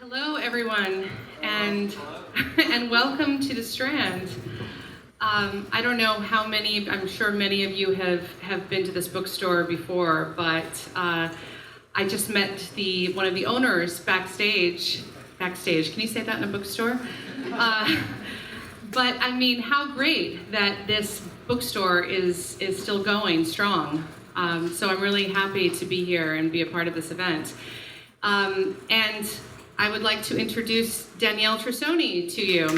Hello, everyone, and and welcome to the Strand. I don't know how many. I'm sure many of you have been to this bookstore before, but I just met one of the owners backstage. Backstage, can you say that in a bookstore? But I mean, how great that this bookstore is still going strong. So I'm really happy to be here and be a part of this event. And I would like to introduce Danielle Trussoni to you. I'd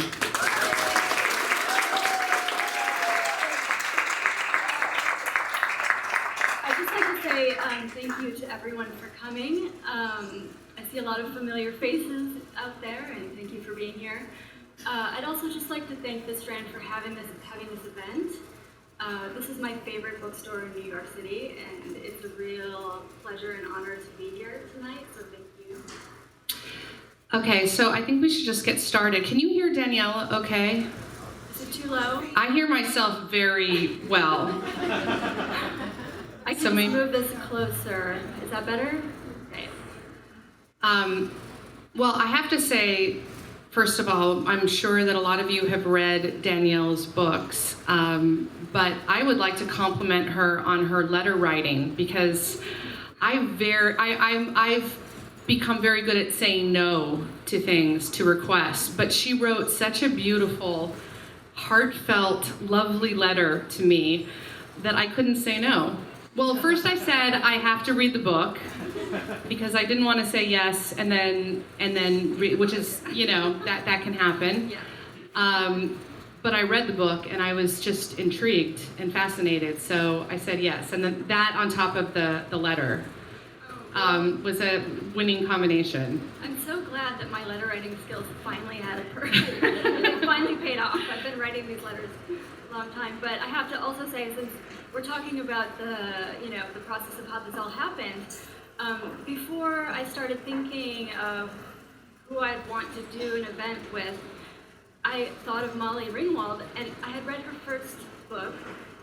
just like to say thank you to everyone for coming. I see a lot of familiar faces out there, and thank you for being here. I'd also just like to thank the Strand for having this event. This is my favorite bookstore in New York City, and it's a real pleasure and honor to be here tonight, so thank you. Okay, so I think we should just get started. Can you hear Danielle okay? Is it too low? I hear myself very well. I can move this closer. Is that better? Okay. Well, I have to say, first of all, I'm sure that a lot of you have read Danielle's books, but I would like to compliment her on her letter writing because I've become very good at saying no to things, to requests, but she wrote such a beautiful, heartfelt, lovely letter to me that I couldn't say no. Well, first I said I have to read the book because I didn't want to say yes and then which is, you know, that can happen. Yeah. But I read the book and I was just intrigued and fascinated, so I said yes. And then that on top of the letter was a winning combination. I'm so glad that my letter writing skills finally had a it finally paid off. I've been writing these letters a long time, but I have to also say, since we're talking about the process of how this all happened, before I started thinking of who I'd want to do an event with, I thought of Molly Ringwald, and I had read her first book,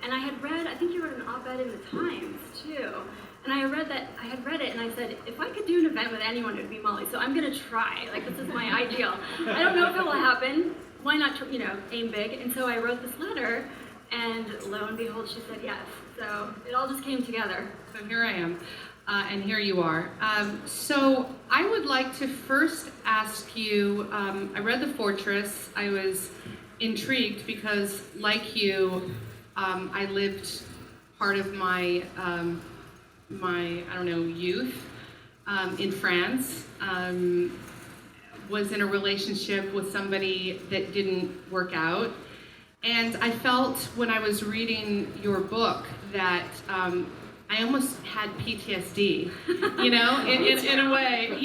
and I think you wrote an op-ed in the Times too. And I had read it, and I said, if I could do an event with anyone, it would be Molly. So I'm gonna try. Like, this is my ideal. I don't know if it will happen. Why not, aim big? And so I wrote this letter, and lo and behold, she said yes. So it all just came together. So here I am, and here you are. So I would like to first ask you. I read The Fortress. I was intrigued because, like you, I lived part of my youth in France, was in a relationship with somebody that didn't work out. And I felt when I was reading your book that I almost had PTSD, in a way.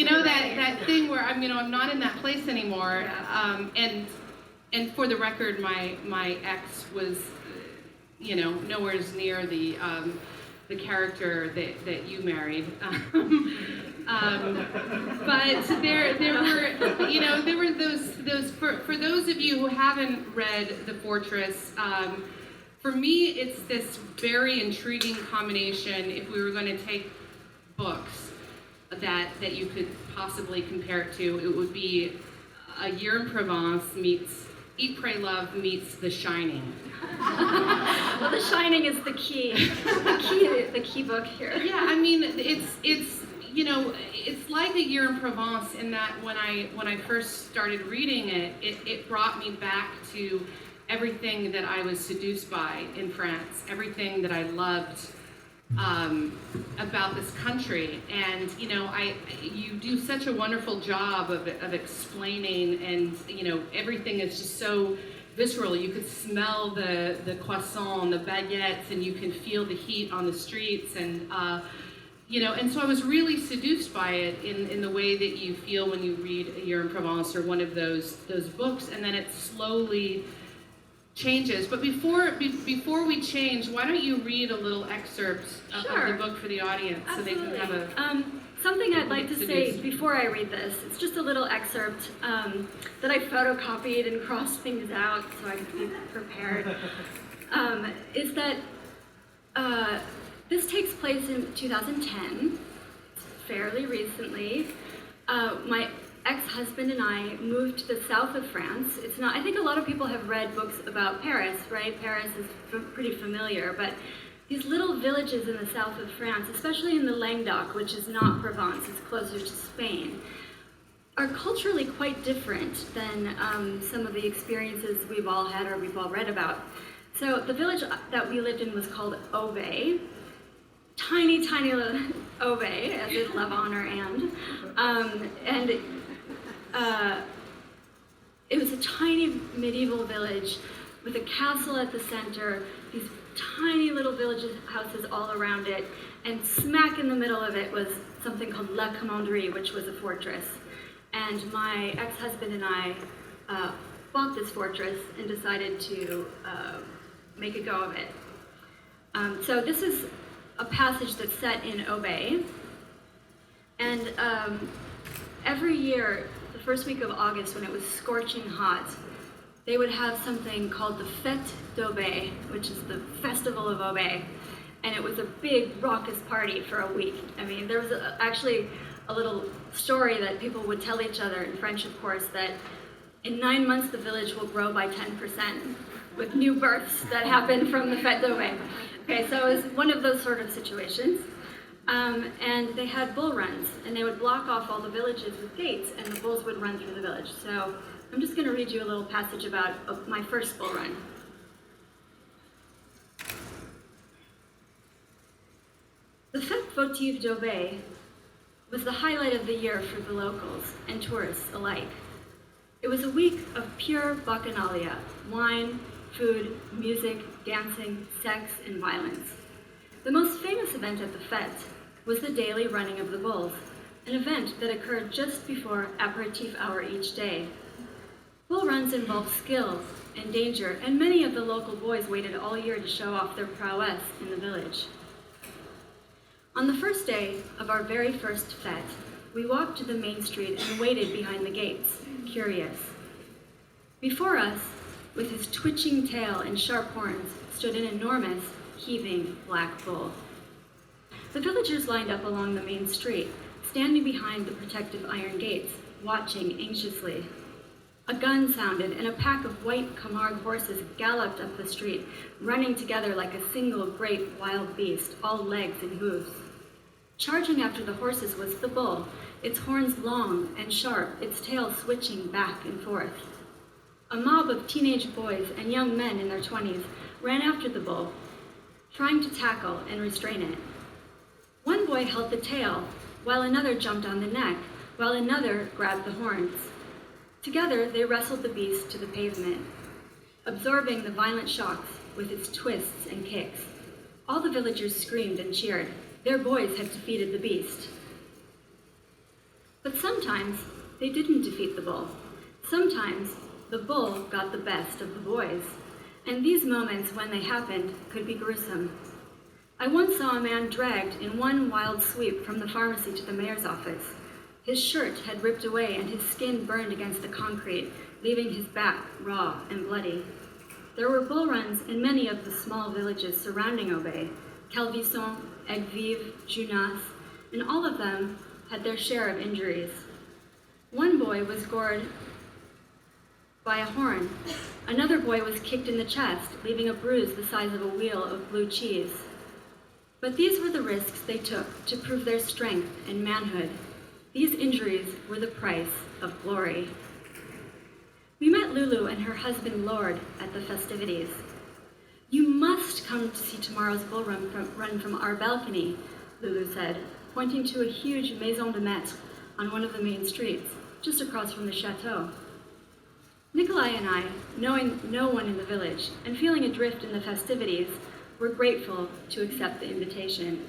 That thing where I'm not in that place anymore. And for the record, my ex was, nowhere near the character that you married, but there were those for those of you who haven't read The Fortress. For me, it's this very intriguing combination. If we were going to take books that you could possibly compare it to, it would be A Year in Provence meets Eat, Pray, Love meets The Shining. Well, The Shining is the key book here. Yeah, I mean, it's like A Year in Provence in that when I first started reading it brought me back to everything that I was seduced by in France, everything that I loved about this country, and you do such a wonderful job of explaining, and everything is just so visceral. You could smell the croissant, the baguettes, and you can feel the heat on the streets, and and so I was really seduced by it in the way that you feel when you read A Year in Provence or one of those books, and then it slowly changes. But before we change, why don't you read a little excerpt of the book for the audience? Absolutely. So they can have something I'd like to say before I read this. It's just a little excerpt that I photocopied and crossed things out so I could be prepared. Is that this takes place in 2010, fairly recently. ex-husband and I moved to the south of France. It's not, I think a lot of people have read books about Paris, right? Paris is pretty familiar, but these little villages in the south of France, especially in the Languedoc, which is not Provence, it's closer to Spain, are culturally quite different than some of the experiences we've all had or we've all read about. So the village that we lived in was called Aubé. Tiny, tiny little Aubé, as in love, honor, and it was a tiny medieval village with a castle at the center, these tiny little village houses all around it, and smack in the middle of it was something called La Commanderie, which was a fortress. And my ex-husband and I bought this fortress and decided to make a go of it. So this is a passage that's set in Aubé, and every year, the first week of August, when it was scorching hot, they would have something called the Fête d'Aubé, which is the Festival of Aubé, and it was a big raucous party for a week. I mean, there was actually a little story that people would tell each other, in French of course, that in 9 months the village will grow by 10% with new births that happen from the Fête d'Aubé. Okay, so it was one of those sort of situations. And they had bull runs, and they would block off all the villages with gates, and the bulls would run through the village. So I'm just going to read you a little passage about my first bull run. The Fête votive d'Aubé was the highlight of the year for the locals and tourists alike. It was a week of pure bacchanalia, wine, food, music, dancing, sex, and violence. The most famous event at the fête was the daily running of the bulls, an event that occurred just before aperitif hour each day. Bull runs involved skill and danger, and many of the local boys waited all year to show off their prowess in the village. On the first day of our very first fête, we walked to the main street and waited behind the gates, curious. Before us, with his twitching tail and sharp horns, stood an enormous, heaving black bull. The villagers lined up along the main street, standing behind the protective iron gates, watching anxiously. A gun sounded, and a pack of white Camargue horses galloped up the street, running together like a single great wild beast, all legs and hooves. Charging after the horses was the bull, its horns long and sharp, its tail switching back and forth. A mob of teenage boys and young men in their 20s ran after the bull, trying to tackle and restrain it. One boy held the tail, while another jumped on the neck, while another grabbed the horns. Together, they wrestled the beast to the pavement, absorbing the violent shocks with its twists and kicks. All the villagers screamed and cheered. Their boys had defeated the beast. But sometimes they didn't defeat the bull. Sometimes the bull got the best of the boys, and these moments, when they happened, could be gruesome. I once saw a man dragged in one wild sweep from the pharmacy to the mayor's office. His shirt had ripped away and his skin burned against the concrete, leaving his back raw and bloody. There were bull runs in many of the small villages surrounding Aubé, Calvisson, Aigues-Vives, Junas, and all of them had their share of injuries. One boy was gored by a horn. Another boy was kicked in the chest, leaving a bruise the size of a wheel of blue cheese. But these were the risks they took to prove their strength and manhood. These injuries were the price of glory. We met Lulu and her husband Lord at the festivities. "You must come to see tomorrow's bull run from our balcony," Lulu said, pointing to a huge maison de maître on one of the main streets, just across from the chateau. Nikolai and I, knowing no one in the village and feeling adrift in the festivities, were grateful to accept the invitation.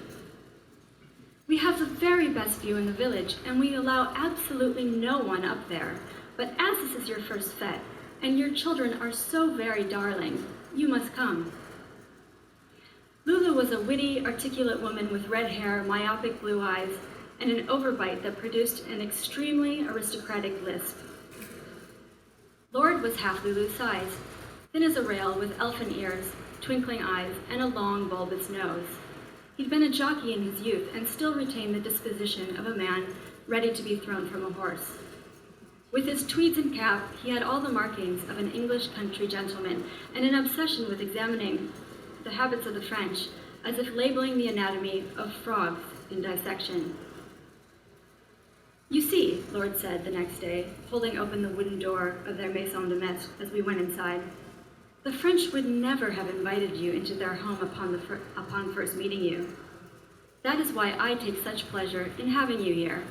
"We have the very best view in the village, and we allow absolutely no one up there. But as this is your first fête, and your children are so very darling, you must come." Lulu was a witty, articulate woman with red hair, myopic blue eyes, and an overbite that produced an extremely aristocratic lisp. Lord was half Lulu's size, thin as a rail with elfin ears, twinkling eyes, and a long, bulbous nose. He'd been a jockey in his youth and still retained the disposition of a man ready to be thrown from a horse. With his tweeds and cap, he had all the markings of an English country gentleman and an obsession with examining the habits of the French, as if labeling the anatomy of frogs in dissection. "You see," Lord said the next day, holding open the wooden door of their maison de maître as we went inside, "the French would never have invited you into their home upon first meeting you. That is why I take such pleasure in having you here.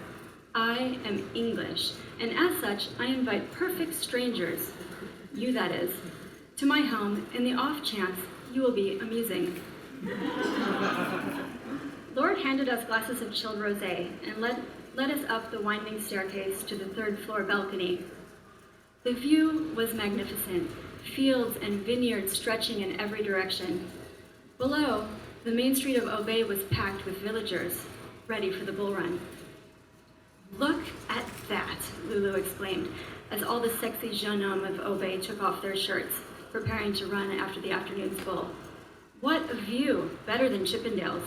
I am English, and as such, I invite perfect strangers, you that is, to my home in the off chance you will be amusing." Lord handed us glasses of chilled rosé and led us up the winding staircase to the third-floor balcony. The view was magnificent, fields and vineyards stretching in every direction. Below, the main street of Aubais was packed with villagers, ready for the bull run. "Look at that," Lulu exclaimed, as all the sexy jeunes hommes of Aubais took off their shirts, preparing to run after the afternoon's bull. "What a view, better than Chippendale's."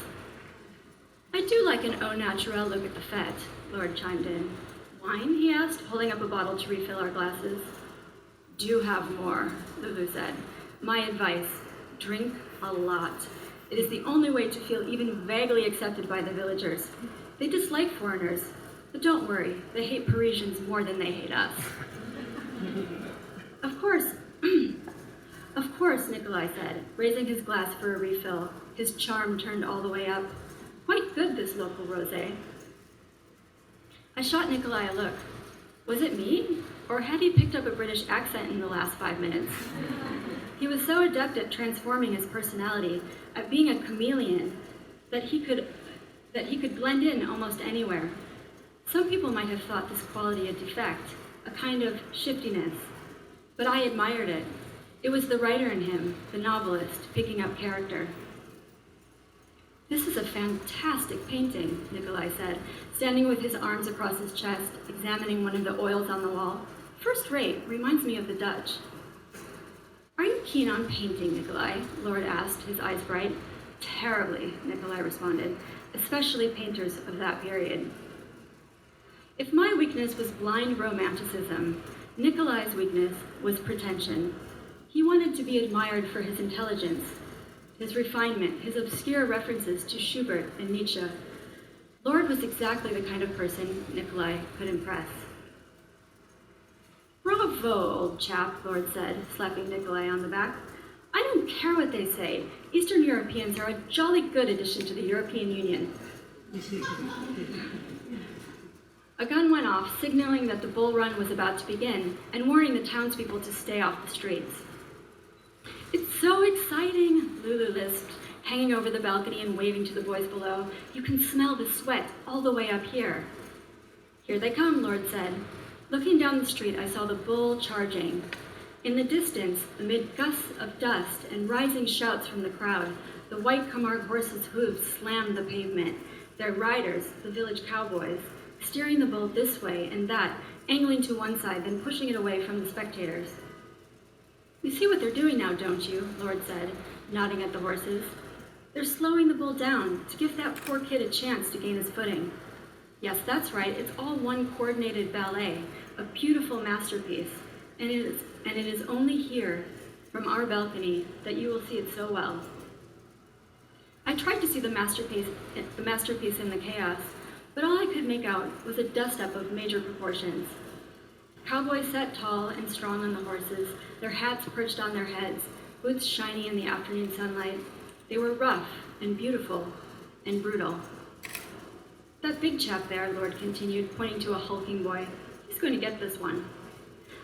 "I do like an au naturel look at the fete," Lord chimed in. "Wine?" he asked, holding up a bottle to refill our glasses. "Do have more," Lulu said. "My advice, drink a lot. It is the only way to feel even vaguely accepted by the villagers. They dislike foreigners, but don't worry, they hate Parisians more than they hate us." Of course, Nikolai said, raising his glass for a refill, his charm turned all the way up. "Quite good, this local rosé." I shot Nikolai a look. Was it me? Or had he picked up a British accent in the last 5 minutes? He was so adept at transforming his personality, at being a chameleon, that he could blend in almost anywhere. Some people might have thought this quality a defect, a kind of shiftiness, but I admired it. It was the writer in him, the novelist, picking up character. "This is a fantastic painting," Nikolai said, standing with his arms across his chest, examining one of the oils on the wall. "First rate, reminds me of the Dutch." "Are you keen on painting, Nikolai?" Lord asked, his eyes bright. "Terribly," Nikolai responded, "especially painters of that period." If my weakness was blind romanticism, Nikolai's weakness was pretension. He wanted to be admired for his intelligence, his refinement, his obscure references to Schubert and Nietzsche. Lord was exactly the kind of person Nikolai could impress. "Bravo, old chap," Lord said, slapping Nikolai on the back. "I don't care what they say. Eastern Europeans are a jolly good addition to the European Union." A gun went off, signaling that the bull run was about to begin and warning the townspeople to stay off the streets. "It's so exciting," Lulu lisped, hanging over the balcony and waving to the boys below. "You can smell the sweat all the way up here." "Here they come," Lord said. Looking down the street, I saw the bull charging. In the distance, amid gusts of dust and rising shouts from the crowd, the white Camargue horses' hooves slammed the pavement, their riders, the village cowboys, steering the bull this way and that, angling to one side, then pushing it away from the spectators. "You see what they're doing now, don't you?" Lord said, nodding at the horses. "They're slowing the bull down to give that poor kid a chance to gain his footing." "Yes, that's right. It's all one coordinated ballet, a beautiful masterpiece, and it is only here, from our balcony, that you will see it so well." I tried to see the masterpiece in the chaos, but all I could make out was a dust-up of major proportions. Cowboys sat tall and strong on the horses, their hats perched on their heads, boots shiny in the afternoon sunlight. They were rough and beautiful and brutal. "That big chap there," Lord continued, pointing to a hulking boy, "he's going to get this one."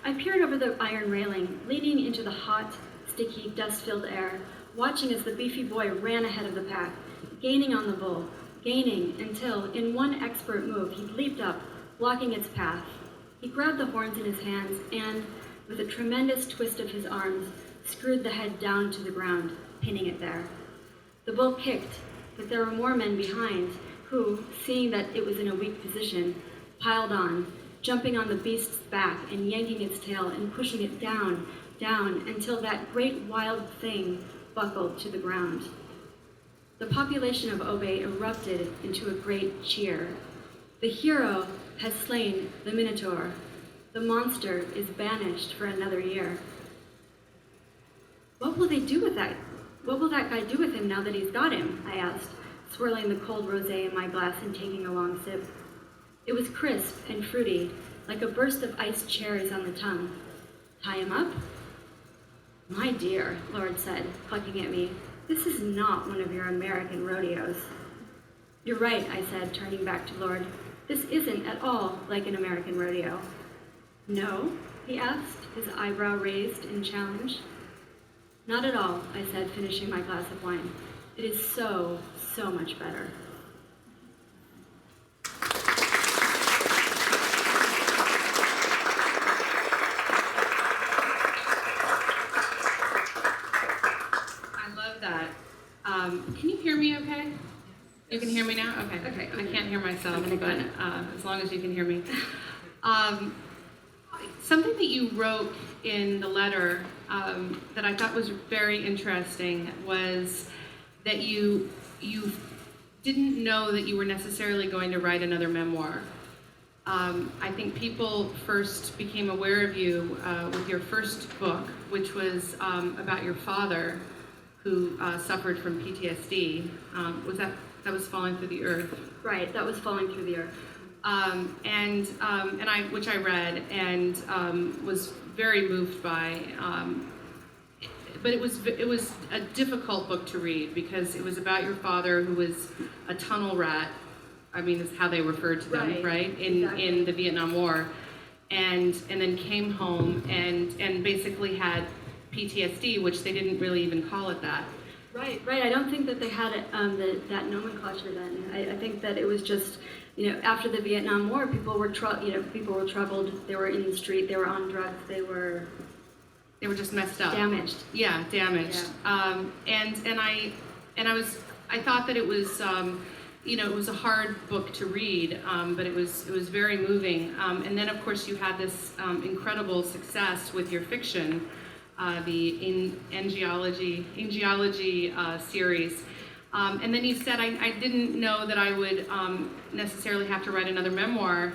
I peered over the iron railing, leaning into the hot, sticky, dust-filled air, watching as the beefy boy ran ahead of the pack, gaining on the bull, gaining until, in one expert move, he leaped up, blocking its path. He grabbed the horns in his hands and, with a tremendous twist of his arms, screwed the head down to the ground, pinning it there. The bull kicked, but there were more men behind, who, seeing that it was in a weak position, piled on, jumping on the beast's back and yanking its tail and pushing it down, down, until that great wild thing buckled to the ground. The population of Aubais erupted into a great cheer. The hero has slain the Minotaur. The monster is banished for another year. What will they do with that? What will that guy do with him now that he's got him? I asked, swirling the cold rosé in my glass and taking a long sip. It was crisp and fruity, like a burst of iced cherries on the tongue. Tie him up? My dear, Lord said, plucking at me, this is not one of your American rodeos. You're right, I said, turning back to Lord. This isn't at all like an American rodeo. No? He asked, his eyebrow raised in challenge. Not at all, I said, finishing my glass of wine. It is so, so much better. I love that. Can you hear me okay? You can hear me now? Okay. Okay. I can't hear myself, but as long as you can hear me. Something that you wrote in the letter that I thought was very interesting was that you didn't know that you were necessarily going to write another memoir. I think people first became aware of you with your first book, which was about your father who suffered from PTSD. That was Falling Through the Earth? Right, that was Falling Through the Earth. Which I read and was very moved by. But it was a difficult book to read because it was about your father who was a tunnel rat. I mean, that's how they referred to them, right? In the Vietnam War, and then came home and basically had PTSD, which they didn't really even call it that. Right. I don't think that they had that nomenclature then. I think that it was just, after the Vietnam War, people were troubled. They were in the street. They were on drugs. They were just messed up. Damaged. Yeah, damaged. Yeah. I thought that it was, it was a hard book to read, but it was very moving. And then, of course, you had this incredible success with your fiction. The Angelology series. And then you said, I didn't know that I would necessarily have to write another memoir,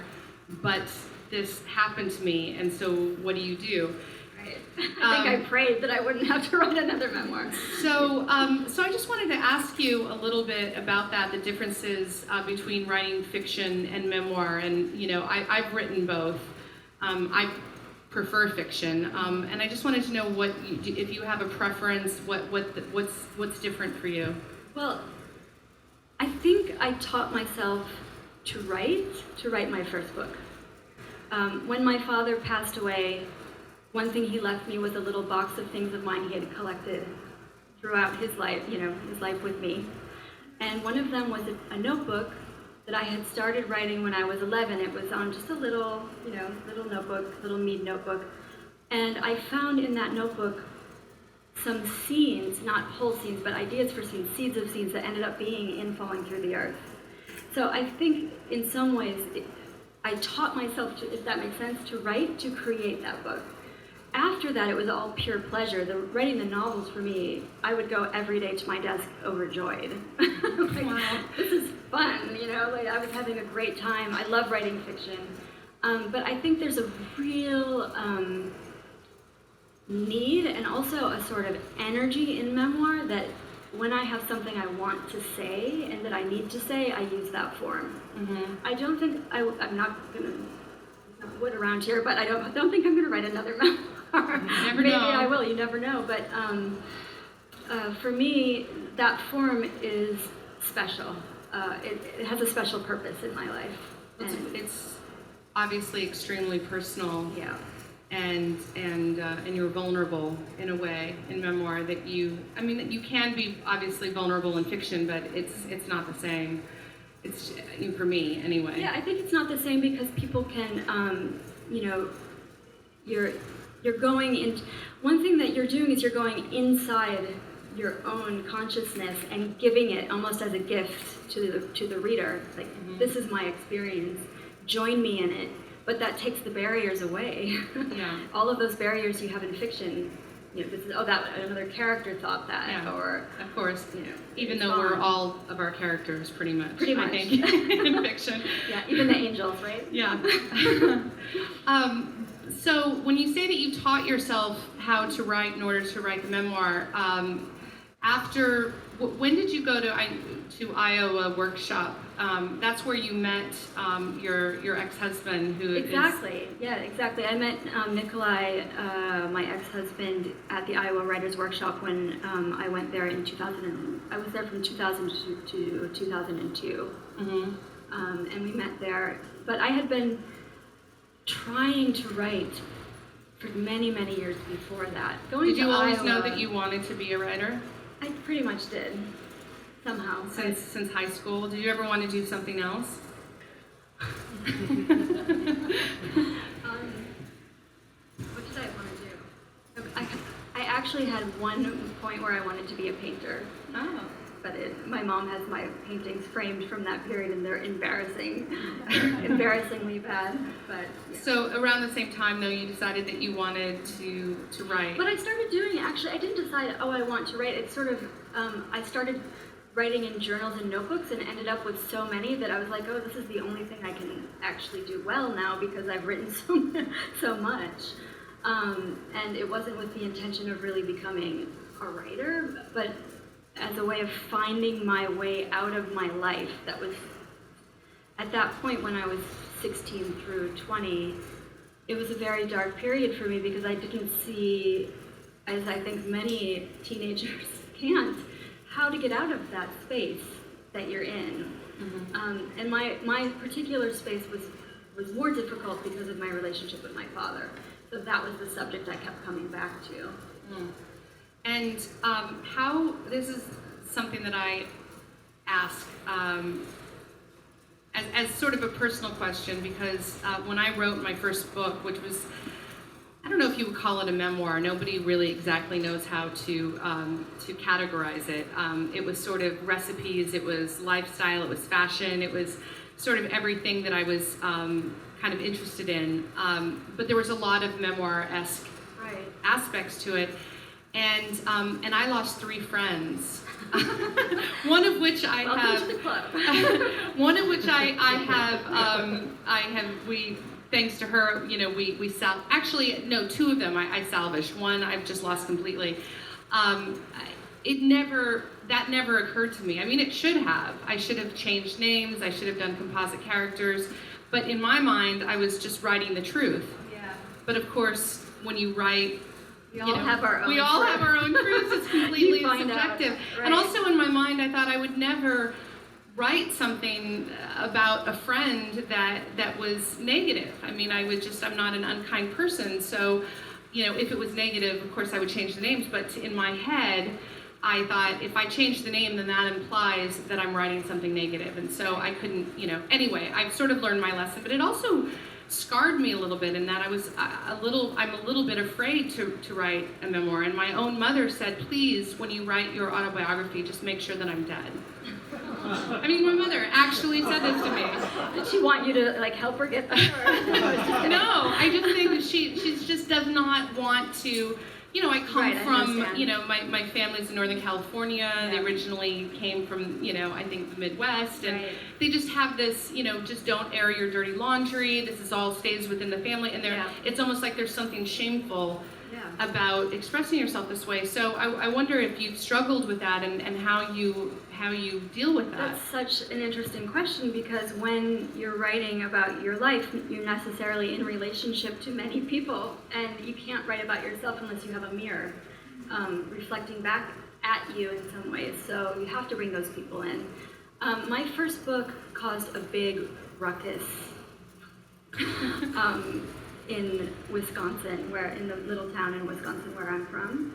but this happened to me, and so what do you do? Right. I think I prayed that I wouldn't have to write another memoir. So I just wanted to ask you a little bit about that, the differences between writing fiction and memoir, and I've written both. I prefer fiction, and I just wanted to know if you have a preference, what's different for you? Well, I think I taught myself to write my first book. When my father passed away, one thing he left me was a little box of things of mine he had collected throughout his life, his life with me. And one of them was a notebook that I had started writing when I was 11. It was on just a little notebook, little Mead notebook. And I found in that notebook some scenes, not whole scenes, but ideas for scenes, seeds of scenes that ended up being in Falling Through the Earth. So I think in some ways, I taught myself, if that makes sense, to write, to create that book. After that, it was all pure pleasure. Writing the novels for me, I would go every day to my desk overjoyed. Wow. This is fun, I was having a great time. I love writing fiction. But I think there's a real need and also a sort of energy in memoir that when I have something I want to say and that I need to say, I use that form. Mm-hmm. I don't think, I'm not going to wood around here, but I don't think I'm going to write another memoir. Maybe know. I will, you never know. But for me, that form is special. It has a special purpose in my life. It's obviously extremely personal. Yeah. And you're vulnerable in a way in memoir that you can be obviously vulnerable in fiction, but it's not the same. It's for me anyway. Yeah, I think it's not the same because people can, you're going in. One thing that you're doing is you're going inside your own consciousness and giving it almost as a gift to the reader. Like, mm-hmm. This is my experience. Join me in it. But that takes the barriers away. Yeah. All of those barriers you have in fiction. Another character thought that, yeah. Or of course, even though we're all of our characters, pretty much. I think in fiction. Yeah, even the angels, right? Yeah. So when you say that you taught yourself how to write in order to write the memoir, when did you go to Iowa workshop? That's where you met your ex-husband, who Exactly. Yeah, exactly. I met Nikolai, my ex-husband, at the Iowa Writers Workshop when I went there in 2000. I was there from 2000 to 2002, and we met there. But I had been trying to write for many, many years before that. Did you always know that you wanted to be a writer? I pretty much did, somehow. Since high school? Did you ever want to do something else? What did I want to do? I actually had one point where I wanted to be a painter. Oh. But my mom has my paintings framed from that period, and they're embarrassingly bad. But yeah. So around the same time, though, you decided that you wanted to write. But I started doing, actually, I didn't decide, I want to write. It's sort of, I started writing in journals and notebooks and ended up with so many that I was like, oh, this is the only thing I can actually do well now because I've written so much. And it wasn't with the intention of really becoming a writer, but as a way of finding my way out of my life. That was, at that point when I was 16 through 20, it was a very dark period for me because I didn't see, as I think many teenagers can't, how to get out of that space that you're in. And my particular space was more difficult because of my relationship with my father. So that was the subject I kept coming back to. And how, this is something that I ask as sort of a personal question, because when I wrote my first book, which was, I don't know if you would call it a memoir, nobody really exactly knows how to categorize it. It was sort of recipes, it was lifestyle, it was fashion, it was sort of everything that I was kind of interested in. But there was a lot of memoir-esque aspects to it. And I lost 3 friends. One of which I Welcome have. to the club. One of which I have. We, thanks to her, we actually, no, 2 of them I salvaged. One I've just lost completely. That never occurred to me. I mean, it should have. I should have changed names. I should have done composite characters. But in my mind, I was just writing the truth. Yeah. But of course, when you write. We all have our own. We all have our own truths. It's completely subjective. Right. And also in my mind, I thought I would never write something about a friend that was negative. I mean, I'm not an unkind person. So, if it was negative, of course I would change the names. But in my head, I thought if I change the name, then that implies that I'm writing something negative. And so I couldn't, anyway, I've sort of learned my lesson. But it also scarred me a little bit in that I'm a little bit afraid to write a memoir. And my own mother said, please, when you write your autobiography, just make sure that I'm dead. I mean, my mother actually said this to me. Did she want you to help her get there? No, I just think that she just does not want to. I come from, my family's in Northern California. Yeah. They originally came from, I think the Midwest. And they just have this, just don't air your dirty laundry. This is all stays within the family. And it's almost like there's something shameful about expressing yourself this way. So I wonder if you've struggled with that and how you deal with that. That's such an interesting question, because when you're writing about your life, you're necessarily in relationship to many people, and you can't write about yourself unless you have a mirror reflecting back at you in some ways. So you have to bring those people in. My first book caused a big ruckus in Wisconsin, in the little town in Wisconsin where I'm from.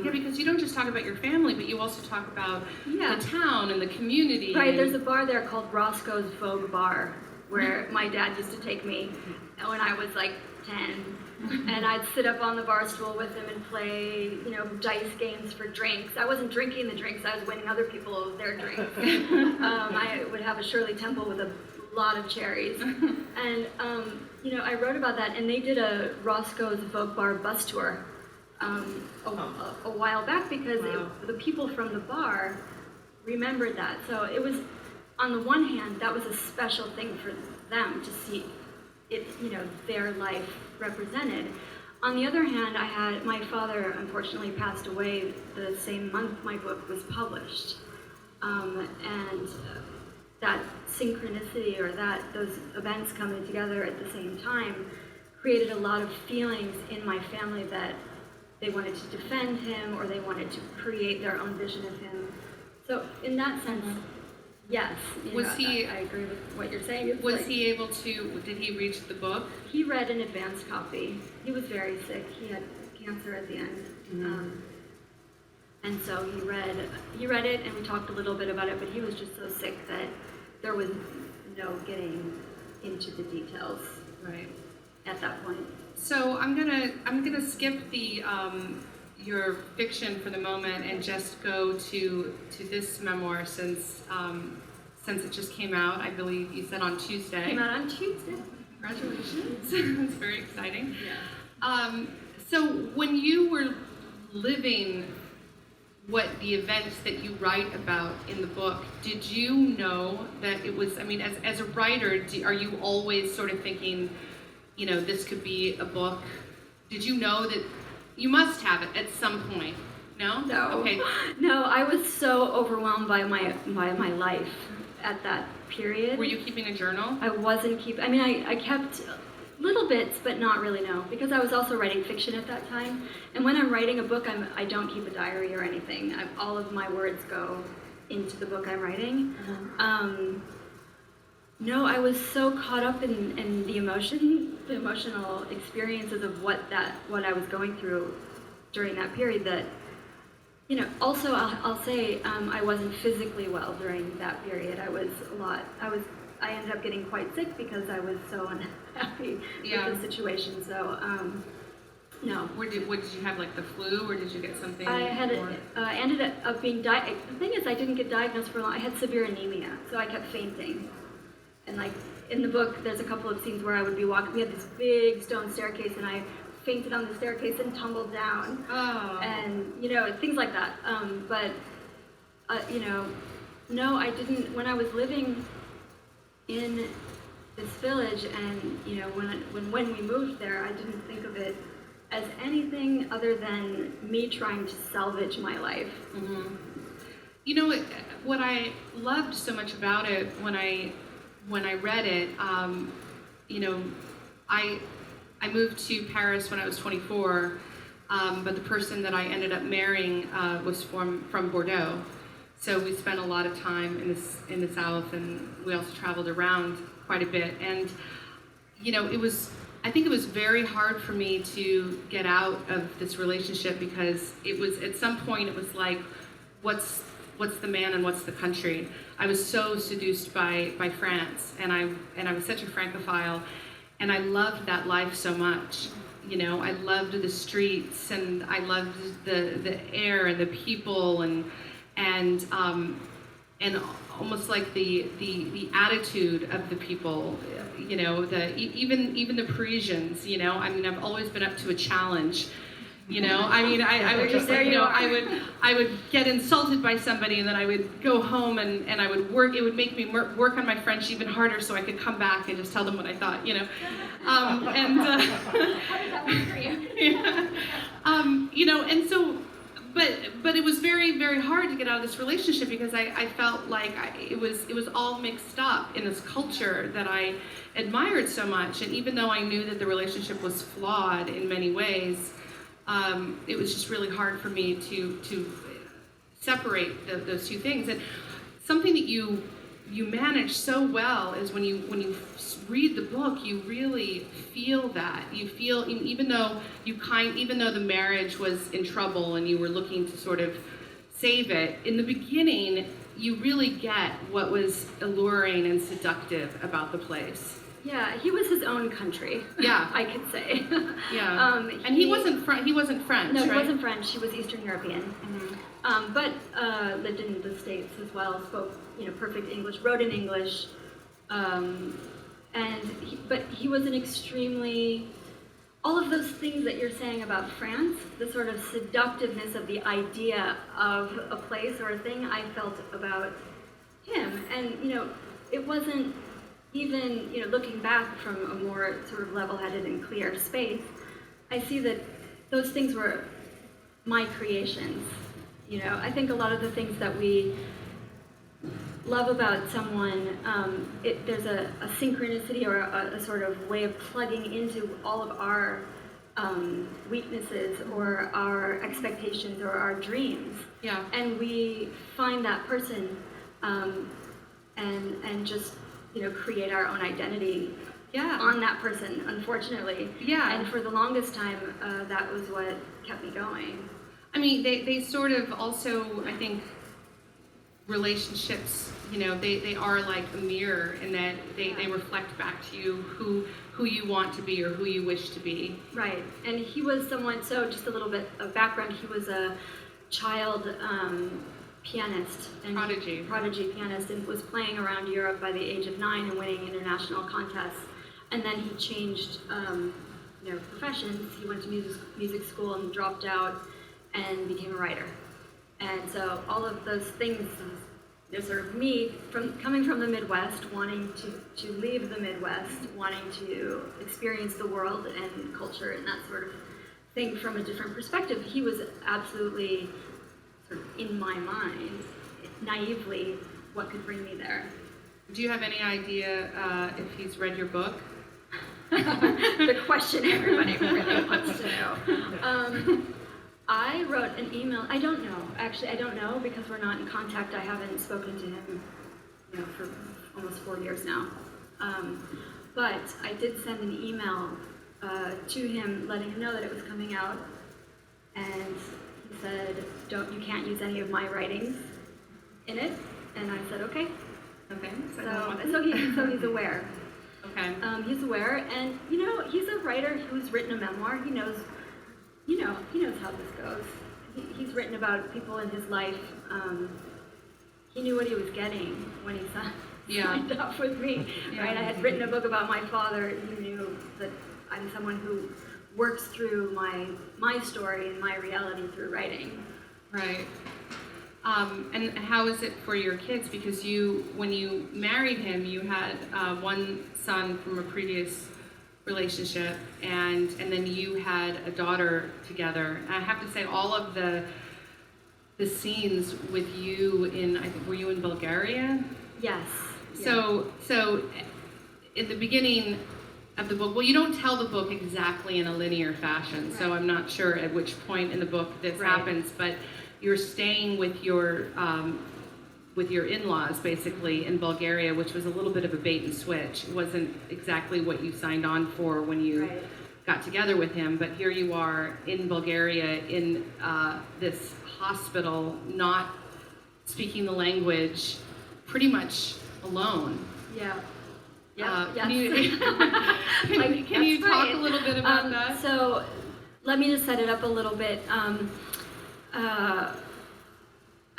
Because you don't just talk about your family, but you also talk about the town and the community. Right, there's a bar there called Roscoe's Vogue Bar, where my dad used to take me when I was 10. And I'd sit up on the bar stool with him and play, dice games for drinks. I wasn't drinking the drinks, I was winning other people their drinks. I would have a Shirley Temple with a lot of cherries. And, I wrote about that, and they did a Roscoe's Vogue Bar bus tour a while back, because the people from the bar remembered that. So it was, on the one hand, that was a special thing for them to see their life represented. On the other hand, my father unfortunately passed away the same month my book was published. And that synchronicity, or those events coming together at the same time, created a lot of feelings in my family that they wanted to defend him, or they wanted to create their own vision of him. So in that sense, yes. I agree with what you're saying. He able to, did he read the book? He read an advanced copy. He was very sick. He had cancer at the end. Mm-hmm. And so he read it, and we talked a little bit about it, but he was just so sick that there was no getting into the details right at that point. So I'm gonna skip the your fiction for the moment and just go to this memoir, since it just came out. I believe you said on Tuesday. Came out on Tuesday. Congratulations! It's very exciting. Yeah. So when you were living the events that you write about in the book, did you know that it was, I mean, as a writer, are you always sort of thinking, this could be a book? Did you know that you must have it at some point? No? No. Okay. No, I was so overwhelmed by my life at that period. Were you keeping a journal? I wasn't keeping, I kept little bits, but not really, no, because I was also writing fiction at that time. And when I'm writing a book, I don't keep a diary or anything. All of my words go into the book I'm writing. Mm-hmm. No, I was so caught up in the emotional experiences of what I was going through during that period that, also I'll say I wasn't physically well during that period. I ended up getting quite sick because I was so unhappy with the situation. So, no. What did you have, like the flu, or did you get something? I ended up being diagnosed. The thing is, I didn't get diagnosed for long. I had severe anemia, so I kept fainting. And like in the book, there's a couple of scenes where I would be walking. We had this big stone staircase, and I fainted on the staircase and tumbled down. Oh. And things like that. No, I didn't. When I was living in this village, and when we moved there, I didn't think of it as anything other than me trying to salvage my life. Mm-hmm. What I loved so much about it when I read it, I moved to Paris when I was 24, but the person that I ended up marrying was from Bordeaux. So we spent a lot of time in the South, and we also traveled around quite a bit. And I think it was very hard for me to get out of this relationship, because it was, at some point, it was like, what's the man and what's the country? I was so seduced by France, and I was such a Francophile, and I loved that life so much. I loved the streets, and I loved the air and the people, and almost like the attitude of the people, even the Parisians, I've always been up to a challenge, I would just I would get insulted by somebody, and then I would go home and I would work. It would make me work on my French even harder, so I could come back and just tell them what I thought, How did that work for you? And so. But it was very, very hard to get out of this relationship, because I felt like it was all mixed up in this culture that I admired so much. And even though I knew that the relationship was flawed in many ways, it was just really hard for me to separate those two things. And something that you manage so well is when you read the book, you really feel that. You feel, even though the marriage was in trouble and you were looking to sort of save it, in the beginning, you really get what was alluring and seductive about the place. Yeah, he was his own country. Yeah, I could say. Yeah, and he wasn't French. No, he right? wasn't French. He was Eastern European. Mm-hmm. But lived in the States as well. Spoke perfect English. Wrote in English. But he was an extremely, all of those things that you're saying about France, the sort of seductiveness of the idea of a place or a thing, I felt about him. And it wasn't even, looking back from a more sort of level-headed and clear space, I see that those things were my creations. I think a lot of the things that we love about someone, there's a synchronicity or a sort of way of plugging into all of our weaknesses or our expectations or our dreams. Yeah. And we find that person and just, create our own identity on that person, unfortunately. Yeah. And for the longest time, that was what kept me going. I mean, they sort of also, I think, relationships, they are like a mirror in that they reflect back to you who you want to be or who you wish to be. Right. And he was someone, so just a little bit of background, he was a child pianist. And prodigy pianist, and was playing around Europe by the age of 9 and winning international contests. And then he changed professions. He went to music school and dropped out and became a writer. And so all of those things, sort of me coming from the Midwest, wanting to leave the Midwest, wanting to experience the world and culture and that sort of thing from a different perspective. He was absolutely sort of in my mind, naively, what could bring me there. Do you have any idea if he's read your book? The question everybody really wants to know. I wrote an email. I don't know. Actually, I don't know because we're not in contact. I haven't spoken to him, for almost 4 years now. But I did send an email to him, letting him know that it was coming out, and he said, "You can't use any of my writings in it." And I said, "Okay." Okay. So he's aware. Okay. He's aware, and he's a writer who's written a memoir. He knows how this goes. He's written about people in his life. He knew what he was getting when he signed up with me. Yeah. Right? I had written a book about my father. He knew that I'm someone who works through my story and my reality through writing. Right. And how is it for your kids? Because when you married him, you had one son from a previous relationship, and then you had a daughter together. And I have to say, all of the scenes with you were you in Bulgaria? Yes. So in the beginning of the book, well, you don't tell the book exactly in a linear fashion, so I'm not sure at which point in the book this happens, but you're staying with your in-laws, basically, in Bulgaria, which was a little bit of a bait and switch. It wasn't exactly what you signed on for when you got together with him, but here you are in Bulgaria in this hospital, not speaking the language, pretty much alone. Yeah. Can you talk a little bit about that? So let me just set it up a little bit.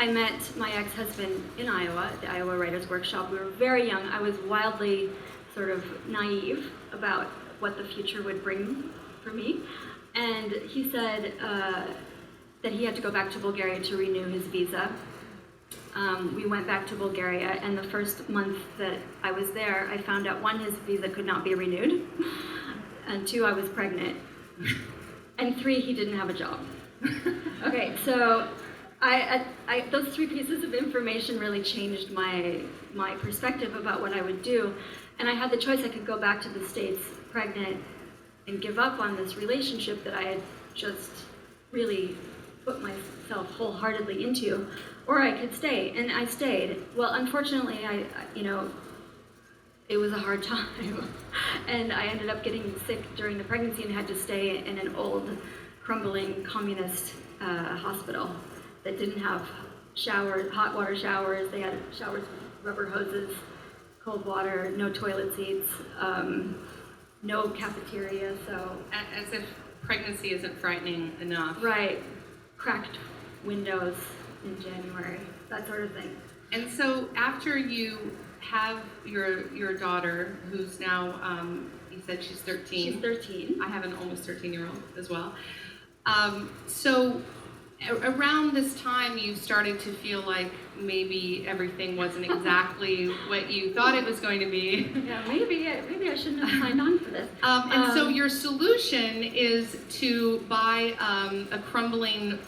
I met my ex-husband in Iowa, at the Iowa Writers Workshop. We were very young. I was wildly sort of naive about what the future would bring for me. And he said that he had to go back to Bulgaria to renew his visa. We went back to Bulgaria, and the first month that I was there, I found out, 1, his visa could not be renewed, and 2, I was pregnant, and 3, he didn't have a job. Okay, so those 3 pieces of information really changed my perspective about what I would do, and I had the choice. I could go back to the States pregnant and give up on this relationship that I had just really put myself wholeheartedly into, or I could stay, and I stayed. Well, unfortunately, it was a hard time, and I ended up getting sick during the pregnancy and had to stay in an old, crumbling communist hospital that didn't have hot water showers. They had showers with rubber hoses, cold water, no toilet seats, no cafeteria. So as if pregnancy isn't frightening enough. Right, cracked windows in January, that sort of thing. And so after you have your daughter, who's now, you said she's 13. She's 13. I have an almost 13-year-old as well. So around this time you started to feel like maybe everything wasn't exactly what you thought it was going to be. Yeah, maybe I shouldn't have signed on for this. And so your solution is to buy a crumbling,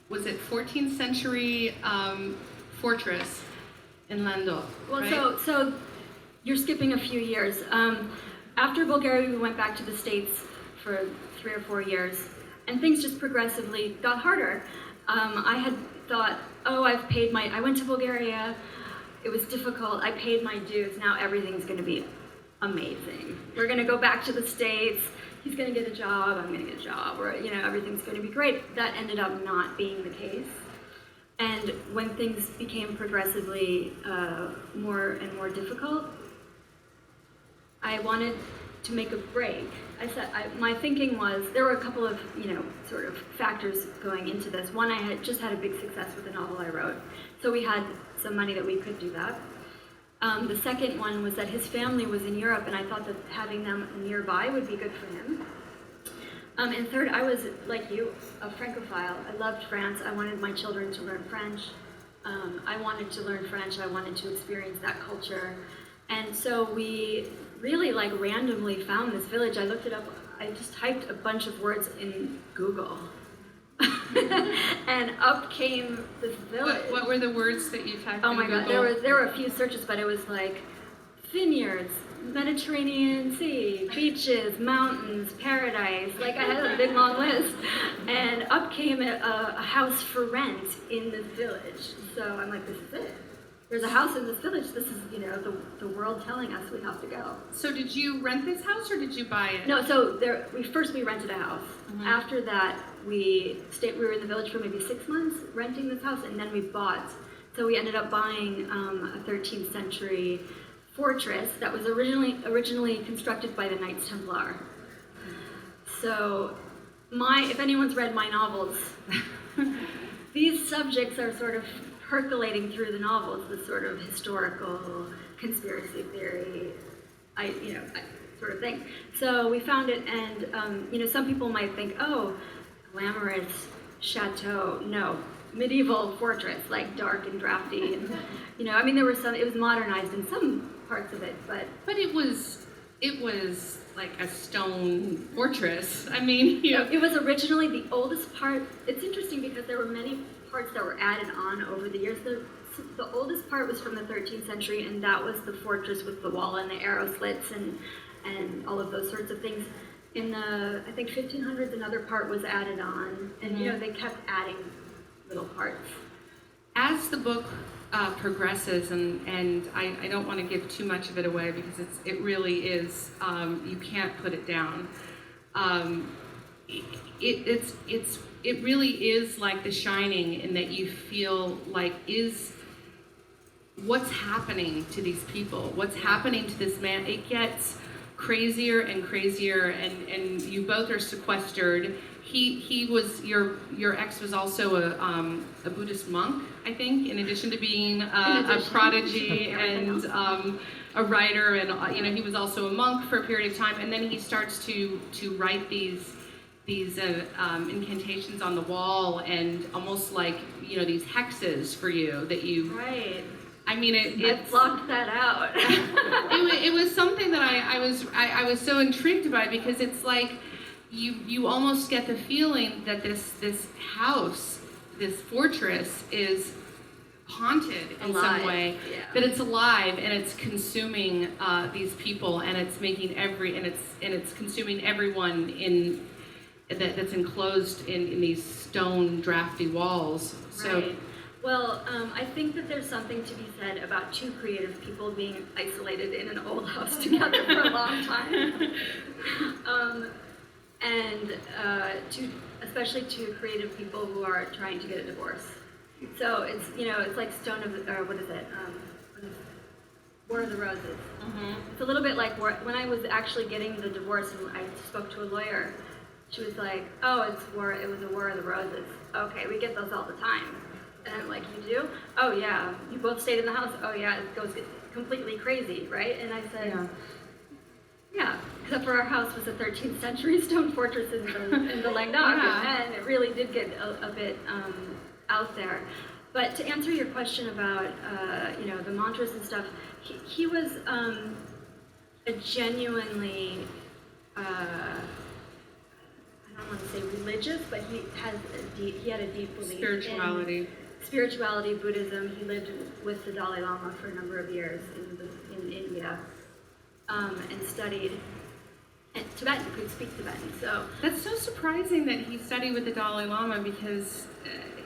was it 14th century fortress in Languedoc, Well, right? so you're skipping a few years. After Bulgaria, we went back to the States for 3 or 4 years, and things just progressively got harder. I had thought, oh, I went to Bulgaria, it was difficult, I paid my dues, now everything's gonna be amazing. We're gonna go back to the States, he's gonna get a job, I'm gonna get a job, or, everything's gonna be great. That ended up not being the case. And when things became progressively more and more difficult, I wanted to make a break. My thinking was, there were a couple of, sort of factors going into this. One, I had just had a big success with a novel I wrote, so we had some money that we could do that. The second one was that his family was in Europe, and I thought that having them nearby would be good for him. And third, I was, like you, a Francophile. I loved France. I wanted my children to learn French. I wanted to learn French. I wanted to experience that culture. And so we really, randomly found this village. I looked it up. I just typed a bunch of words in Google. And up came this village. What were the words that you typed Oh in my Google? God, there were a few searches, but it was like vineyards, Mediterranean Sea, beaches, mountains, paradise. I had a big long list. And up came a house for rent in this village. So I'm like, this is it. There's a house in this village. This is, the world telling us we have to go. So did you rent this house or did you buy it? No, so we rented a house. Mm-hmm. After that, we were in the village for maybe 6 months, renting this house, and then we bought. So we ended up buying a 13th century fortress that was originally constructed by the Knights Templar. So if anyone's read my novels, these subjects are sort of percolating through the novels, this sort of historical conspiracy theory, sort of thing. So we found it, and some people might think, oh, glamorous chateau. No, medieval fortress, dark and drafty, and there were some. It was modernized in some parts of it, but it was like a stone fortress. It was originally the oldest part. It's interesting because there were many parts that were added on over the years. The oldest part was from the 13th century, and that was the fortress with the wall and the arrow slits and all of those sorts of things. In the, I think, 1500s, another part was added on, and they kept adding little parts. As the book progresses, and I don't want to give too much of it away because it really is, you can't put it down. It really is like The Shining in that you feel like, what's happening to these people? What's happening to this man? It gets crazier and crazier, and you both are sequestered. He was, your ex was also a Buddhist monk, I think, in addition to being a prodigy and a writer, and he was also a monk for a period of time, and then he starts to write these incantations on the wall, and almost like these hexes for you that you. Right. I blocked that out. it was something that I was so intrigued by, because it's like you almost get the feeling that this house, this fortress, is haunted in some way. Yeah. That it's alive and it's consuming these people, and it's making it's consuming everyone that's enclosed in these stone drafty walls. So. Right. Well, I think that there's something to be said about two creative people being isolated in an old house together for a long time. Especially two creative people who are trying to get a divorce. So it's like War of the Roses. Mm-hmm. It's a little bit like when I was actually getting the divorce and I spoke to a lawyer, she was like, oh, it was a War of the Roses. Okay, we get those all the time. And I'm like, you do? Oh yeah. You both stayed in the house? Oh yeah, it goes completely crazy, right? And I said, Yeah, except for our house was a 13th century stone fortress in the Languedoc, Yeah. and it really did get a bit out there. But to answer your question about the mantras and stuff, he was a genuinely I don't want to say religious, but he had a deep belief Spirituality. in spirituality, Buddhism. He lived with the Dalai Lama for a number of years in India and studied Tibetan. He could speak Tibetan, so That's so surprising that he studied with the Dalai Lama, because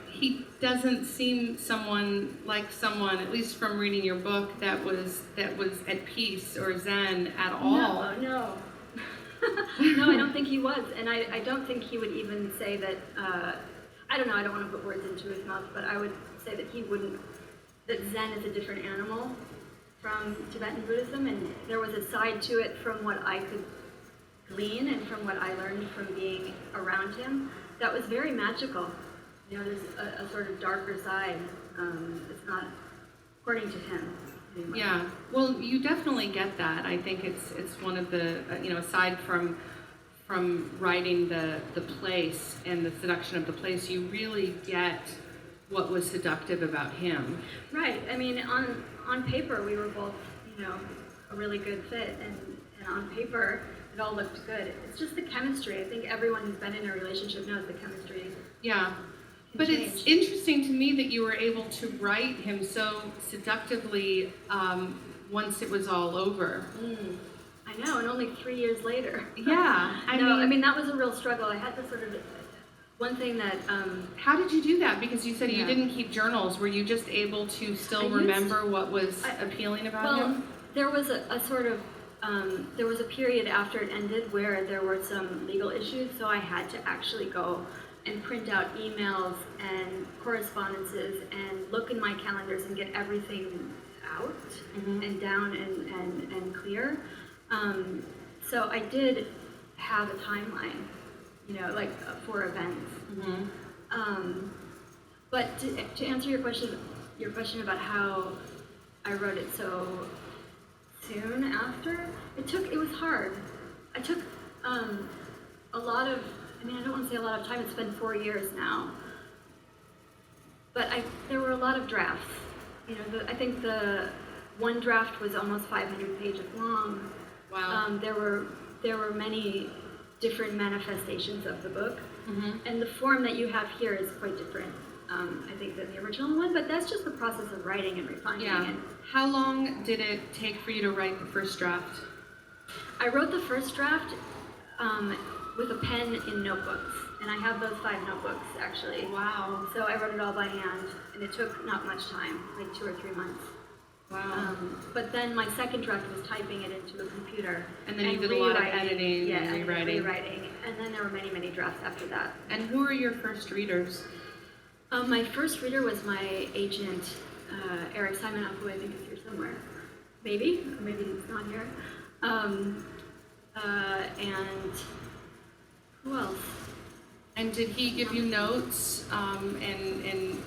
he doesn't seem someone, at least from reading your book, that was at peace or Zen at all. No. No, I don't think he was, and I don't think he would even say that. I don't know. I don't want to put words into his mouth, but I would say that that Zen is a different animal from Tibetan Buddhism, and there was a side to it from what I could glean and from what I learned from being around him that was very magical. There's a sort of darker side. It's not according to him. Anyway. Yeah, well, you definitely get that. I think it's one of the aside from writing the place and the seduction of the place, you really get what was seductive about him. Right. I mean, on paper we were both a really good fit, and on paper it all looked good. It's just the chemistry. I think everyone who's been in a relationship knows the chemistry. Yeah. But it's interesting to me that you were able to write him so seductively once it was all over. I know, and only 3 years later. Yeah. I mean, that was a real struggle. I had to sort of, one thing that... How did you do that? Because you said you didn't keep journals. Were you just able to still remember what was appealing about him? There was a sort of, there was a period after it ended where there were some legal issues, so I had to actually go and print out emails and correspondences and look in my calendars and get everything out and down and clear. So I did have a timeline, for events. But to answer your question about how I wrote it so soon after, it was hard. I took a lot of, I don't want to say a lot of time, it's been 4 years now. But there were a lot of drafts. I think the one draft was almost 500 pages long. Wow. There were many different manifestations of the book. And the form that you have here is quite different, I think, than the original one, but that's just the process of writing and refining it. How long did it take for you to write the first draft? I wrote the first draft with a pen in notebooks, and I have those 5 notebooks, actually. Wow. So I wrote it all by hand, and it took not much time, like 2 or 3 months. Wow. But then my second draft was typing it into a computer. And then you did a lot of editing and rewriting. And then there were many, many drafts after that. And who were your first readers? My first reader was my agent, Eric Simonoff, who I think is here somewhere. Maybe, or maybe he's not here. And who else? And did he give you notes? And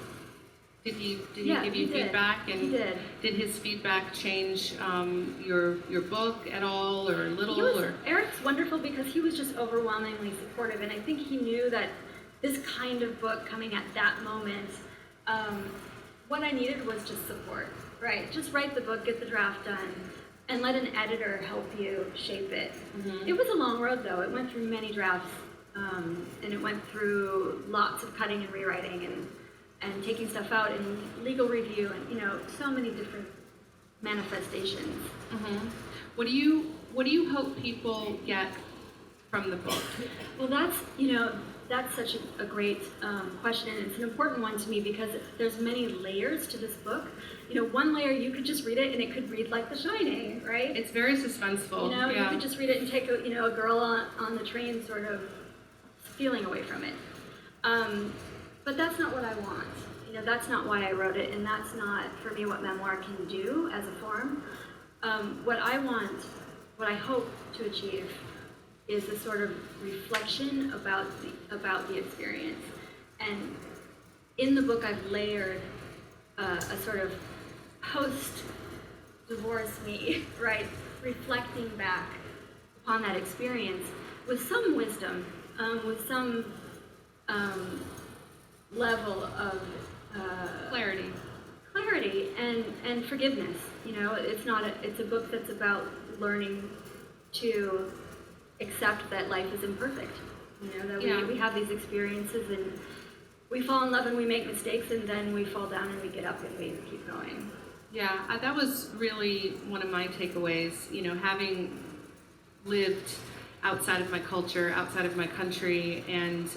did he give you feedback? And he did. Did his feedback change your book at all, or little? Eric's wonderful because he was just overwhelmingly supportive, and I think he knew that this kind of book coming at that moment, what I needed was just support. Right, just write the book, get the draft done, and let an editor help you shape it. It was a long road, though. It went through many drafts, and it went through lots of cutting and rewriting and taking stuff out and legal review and so many different manifestations. What do you hope people get from the book? Well, that's such a great question, and it's an important one to me because there's many layers to this book. One layer, you could just read it and it could read like The Shining, right? It's very suspenseful. You could just read it and take a girl on the train sort of feeling away from it. But that's not what I want. That's not why I wrote it, and that's not, for me, what memoir can do as a form. What I hope to achieve is a sort of reflection about the experience. And in the book, I've layered a sort of post-divorce me, right? Reflecting back upon that experience with some wisdom, with some level of Clarity. and forgiveness. You know, it's a book that's about learning to accept that life is imperfect. You know, that we have these experiences and we fall in love and we make mistakes and then we fall down and we get up and we keep going. Yeah, that was really one of my takeaways, you know, having lived outside of my culture, outside of my country, and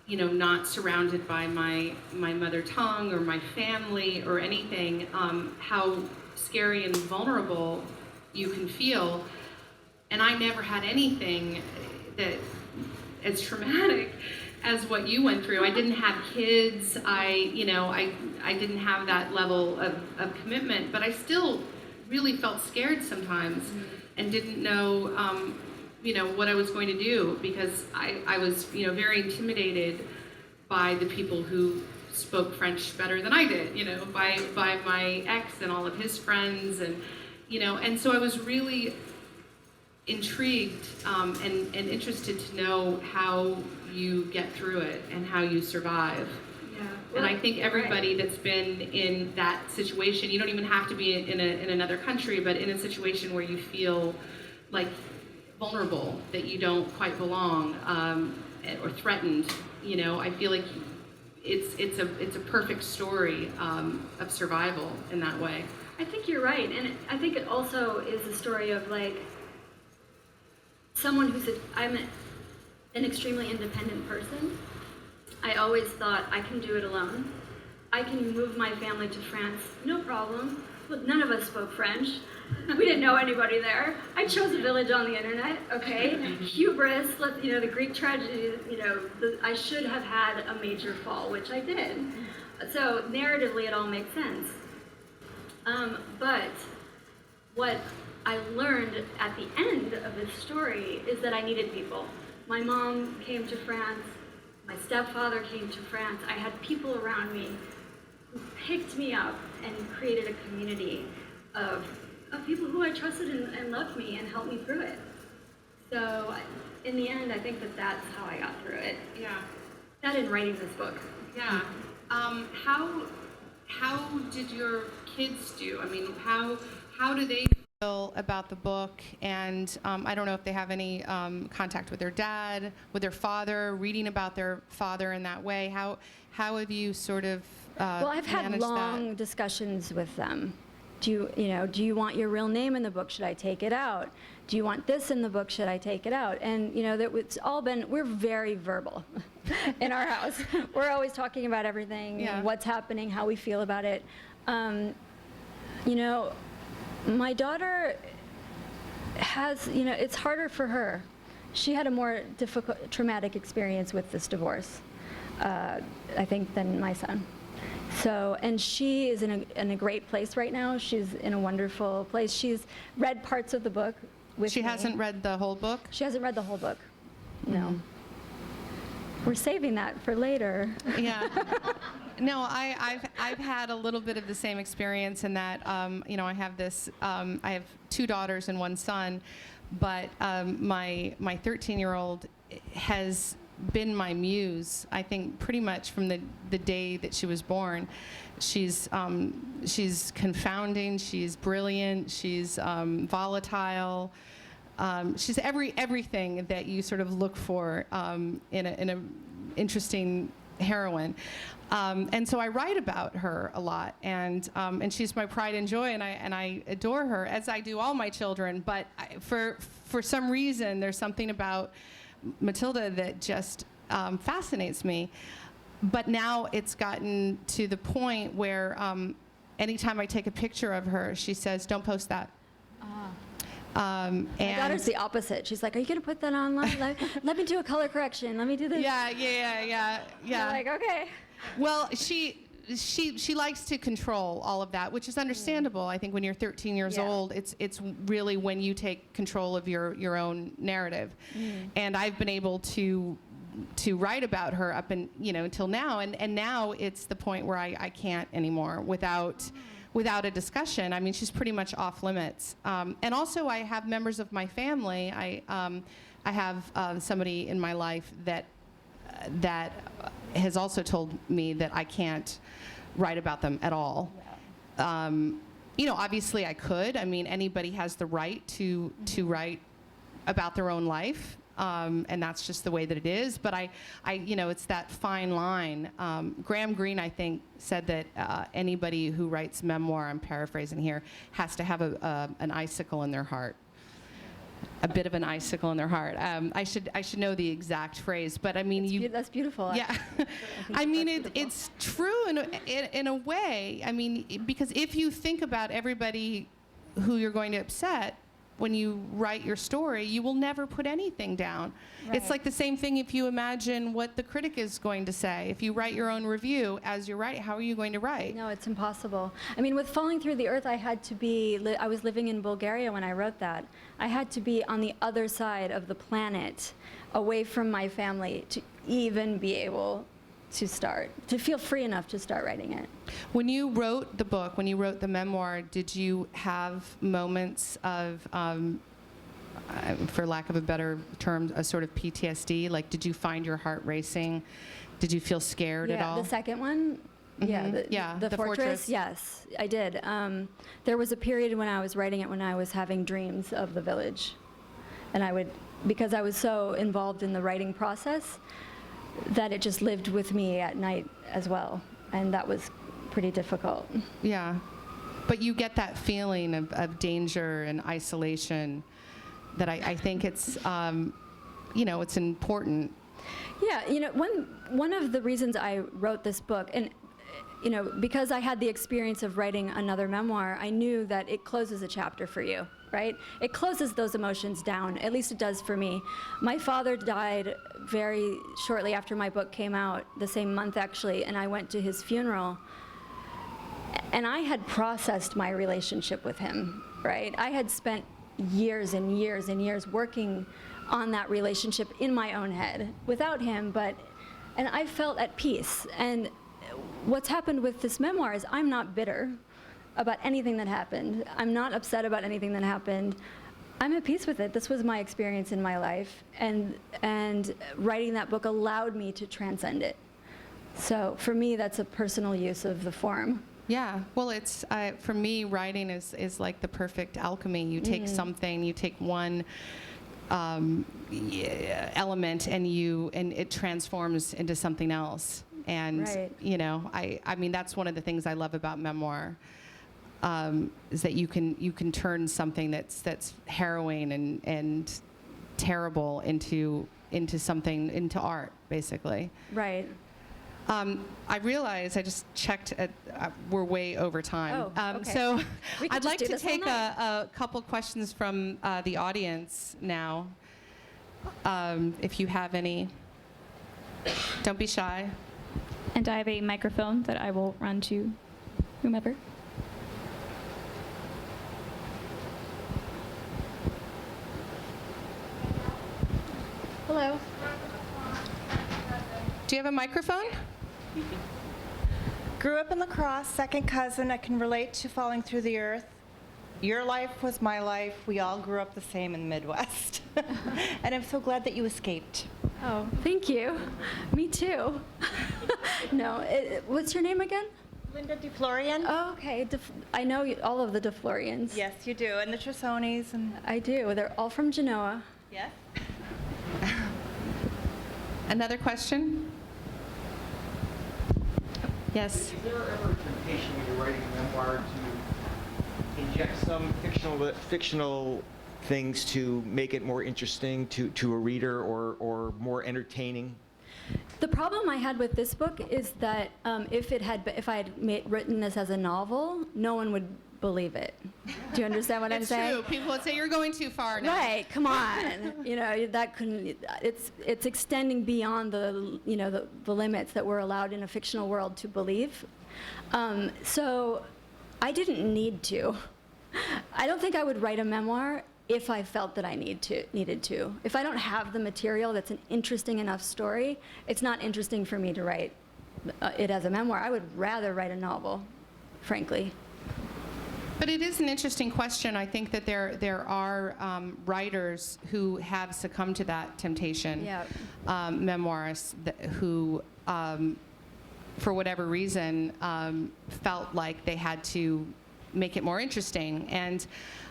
you know, not surrounded by my mother tongue or my family or anything, how scary and vulnerable you can feel. And I never had anything that as traumatic as what you went through. I didn't have kids. I didn't have that level of commitment, but I still really felt scared sometimes and didn't know, what I was going to do, because I was, very intimidated by the people who spoke French better than I did, by my ex and all of his friends, and so I was really intrigued and interested to know how you get through it and how you survive. Yeah. And I think everybody that's been in that situation, you don't even have to be in another country, but in a situation where you feel like vulnerable, that you don't quite belong, or threatened, I feel like it's a perfect story of survival in that way. I think you're right, and I think it also is a story of like someone I'm an extremely independent person. I always thought I can do it alone. I can move my family to France, no problem. But none of us spoke French. We didn't know anybody there. I chose a village on the internet, okay? Hubris, the Greek tragedy, I should have had a major fall, which I did. So narratively, it all makes sense. But what I learned at the end of this story is that I needed people. My mom came to France. My stepfather came to France. I had people around me who picked me up and created a community of people who I trusted and loved me and helped me through it. So in the end, I think that's how I got through it. Yeah. That in writing this book. Yeah. How did your kids do? I mean, how do they feel about the book? And I don't know if they have any contact with their dad, with their father, reading about their father in that way. How have you sort of Well, I've had long discussions with them. Do you want your real name in the book? Should I take it out? Do you want this in the book? Should I take it out? And we're very verbal in our house. We're always talking about everything, what's happening, how we feel about it. My daughter has, it's harder for her. She had a more difficult, traumatic experience with this divorce, I think, than my son. So, and she is in a great place right now. She's in a wonderful place. She's read parts of the book with me. She hasn't read the whole book? She hasn't read the whole book, no. We're saving that for later. Yeah. No, I've had a little bit of the same experience in that, I have this, I have 2 daughters and 1 son, but my 13-year-old has been my muse, I think, pretty much from the day that she was born. She's confounding, she's brilliant, she's volatile. She's everything that you sort of look for in a interesting heroine. And so I write about her a lot, and she's my pride and joy, and I adore her, as I do all my children. But for some reason, there's something about Matilda that just fascinates me. But now it's gotten to the point where anytime I take a picture of her, she says, "Don't post that." My daughter's the opposite. She's like, "Are you going to put that online? Let me do a color correction. Let me do this." Yeah. I'm like, okay. Well, she likes to control all of that, which is understandable. I think when you're 13 years old, it's really when you take control of your own narrative. And I've been able to write about her up until now, and now it's the point where I can't anymore without without a discussion. I mean, she's pretty much off limits. And also, I have members of my family. I have somebody in my life that has also told me that I can't write about them at all. You know, obviously I could. I mean, anybody has the right to write about their own life, and that's just the way that it is. But I you know, it's that fine line. Graham Greene, I think, said that anybody who writes memoir, I'm paraphrasing here, has to have an icicle in their heart. A bit of an icicle in their heart. I should know the exact phrase, but I mean, that's beautiful. Yeah, I mean, it's true in a way. I mean, because if you think about everybody who you're going to upset when you write your story, you will never put anything down. Right. It's like the same thing if you imagine what the critic is going to say. If you write your own review as you're writing, how are you going to write? No, it's impossible. I mean, with Falling Through the Earth, I had to be, I was living in Bulgaria when I wrote that. I had to be on the other side of the planet, away from my family, to even be able to feel free enough to start writing it. When you wrote the book, when you wrote the memoir, did you have moments of, for lack of a better term, a sort of PTSD? Like, did you find your heart racing? Did you feel scared at all? Yeah, the second one, the fortress, yes, I did. There was a period when I was writing it when I was having dreams of the village. And because I was so involved in the writing process, that it just lived with me at night as well, and that was pretty difficult. Yeah, but you get that feeling of danger and isolation that I think it's, you know, it's important. Yeah, you know, one of the reasons I wrote this book, and you know, because I had the experience of writing another memoir, I knew that it closes a chapter for you, right? It closes those emotions down, at least it does for me. My father died very shortly after my book came out, the same month actually, and I went to his funeral. And I had processed my relationship with him, right? I had spent years and years and years working on that relationship in my own head without him, and I felt at peace. And what's happened with this memoir is I'm not bitter about anything that happened. I'm not upset about anything that happened. I'm at peace with it. This was my experience in my life, and writing that book allowed me to transcend it. So for me, that's a personal use of the form. Yeah, well, it's for me, writing is like the perfect alchemy. You take something, you take one element, and it transforms into something else. And right. You know, I mean, that's one of the things I love about memoir, is that you can turn something that's harrowing and terrible into art, basically. Right. I realize I just checked we're way over time. Oh, okay. So We could I'd just like do to this all take night. a couple questions from the audience now. If you have any, don't be shy. And I have a microphone that I will run to whomever. Hello. Do you have a microphone? Grew up in La Crosse, second cousin. I can relate to Falling Through the Earth. Your life was my life. We all grew up the same in the Midwest. And I'm so glad that you escaped. Oh, thank you. Me too. No, what's your name again? Linda DeFlorian? Oh, okay. I know all of the DeFlorians. Yes, you do. And the Trussonis. And I do. They're all from Genoa. yes. Another question? Yes. Is there ever a temptation when you're writing a memoir to inject some fictional things to make it more interesting to a reader or more entertaining? The problem I had with this book is that if I had written this as a novel, no one would believe it. Do you understand what I'm It's saying? true. People would say you're going too far now. Right, come on. You know, that couldn't, it's extending beyond the limits that we're allowed in a fictional world to believe. So I didn't need to. I don't think I would write a memoir if I felt that I needed to. If I don't have the material that's an interesting enough story, it's not interesting for me to write it as a memoir. I would rather write a novel, frankly. But it is an interesting question. I think that there are writers who have succumbed to that temptation. Yeah. Memoirists who, for whatever reason, felt like they had to make it more interesting. And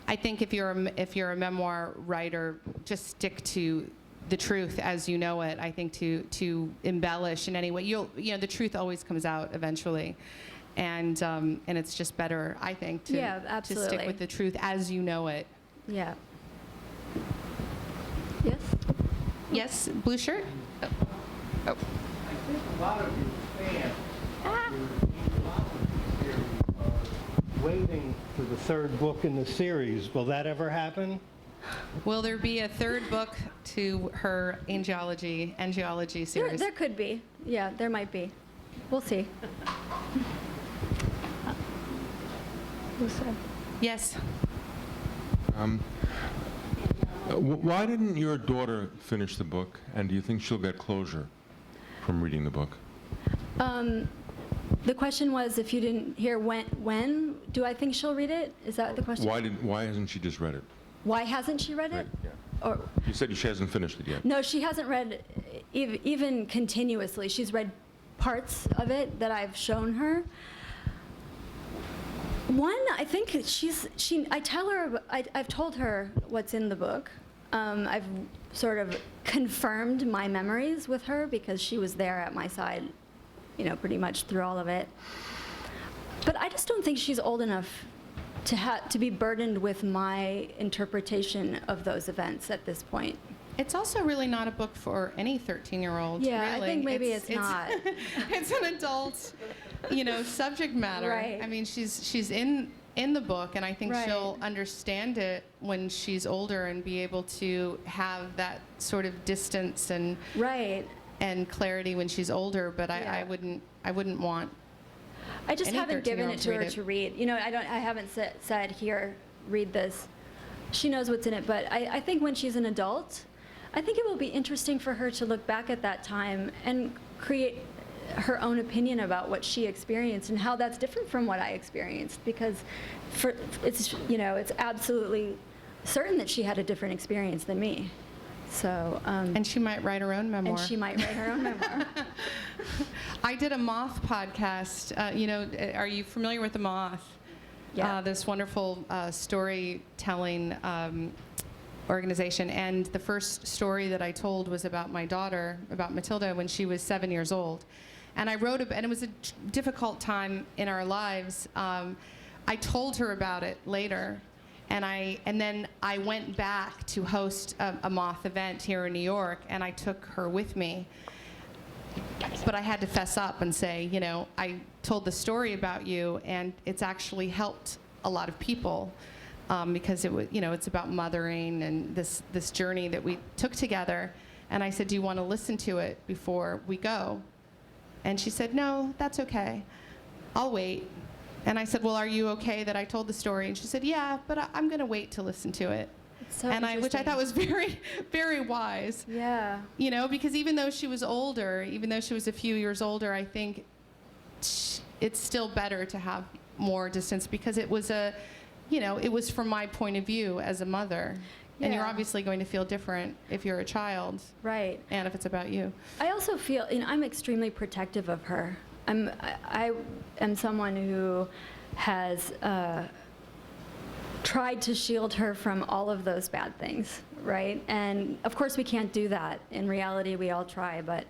I think if you're a memoir writer, just stick to the truth as you know it. I think to embellish in any way, the truth always comes out eventually. And it's just better, I think, to stick with the truth as you know it. Yeah. Yes? Yes, blue shirt? Oh. I think a lot of your fans, your Angelology series, are waiting for the third book in the series. Will that ever happen? Will there be a third book to her Angelology series? There could be. Yeah, there might be. We'll see. Yes. Why didn't your daughter finish the book, and do you think she'll get closure from reading the book? The question was, if you didn't hear when do I think she'll read it? Is that the question? Why hasn't she just read it? Why hasn't she read it? Right, yeah. Or You said she hasn't finished it yet. no, she hasn't read even continuously. She's read parts of it that I've shown her. One, I think I've told her what's in the book. I've sort of confirmed my memories with her because she was there at my side, pretty much through all of it. But I just don't think she's old enough to be burdened with my interpretation of those events at this point. It's also really not a book for any 13-year-old. Yeah, really. I think maybe it's not. It's an adult, subject matter. Right. I mean, she's in the book, and I think Right. she'll understand it when she's older and be able to have that sort of distance and Right. and clarity when she's older. But I wouldn't want. I just Any haven't given 13-year-old it to her read it. to read. I haven't said, here, read this. She knows what's in it, but I think when she's an adult, I think it will be interesting for her to look back at that time and create her own opinion about what she experienced and how that's different from what I experienced, because it's absolutely certain that she had a different experience than me. So And she might write her own memoir. and she might write her own memoir. I did a Moth podcast. Are you familiar with the Moth? Yeah. This wonderful storytelling organization. And the first story that I told was about my daughter, about Matilda, when she was 7 years old. And I wrote and it was a difficult time in our lives. I told her about it later. And then I went back to host a Moth event here in New York, and I took her with me. But I had to fess up and say, I told the story about you, and it's actually helped a lot of people because it was, it's about mothering and this journey that we took together. And I said, do you want to listen to it before we go? And she said, no, that's okay. I'll wait. And I said, well, are you okay that I told the story? And she said, yeah, but I'm going to wait to listen to it. So Which I thought was very, very wise. Yeah. Because even though she was older, even though she was a few years older, I think it's still better to have more distance because it was it was from my point of view as a mother. And you're Yeah. obviously going to feel different if you're a child Right. and if it's about you. I also feel, I'm extremely protective of her. I am someone who has tried to shield her from all of those bad things, right? And of course we can't do that. In reality, we all try, but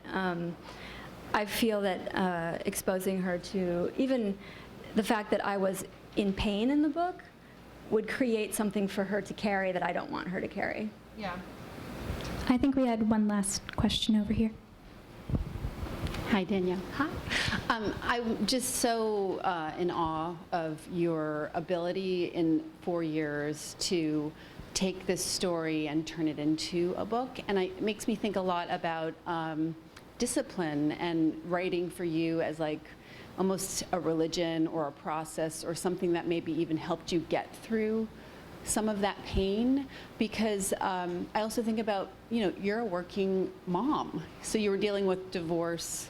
I feel that exposing her to even the fact that I was in pain in the book would create something for her to carry that I don't want her to carry. Yeah. I think we had one last question over here. Hi, Danielle. Hi. I'm just so in awe of your ability in 4 years to take this story and turn it into a book. And it makes me think a lot about discipline and writing for you as like almost a religion or a process or something that maybe even helped you get through some of that pain, because I also think about, you're a working mom, so you were dealing with divorce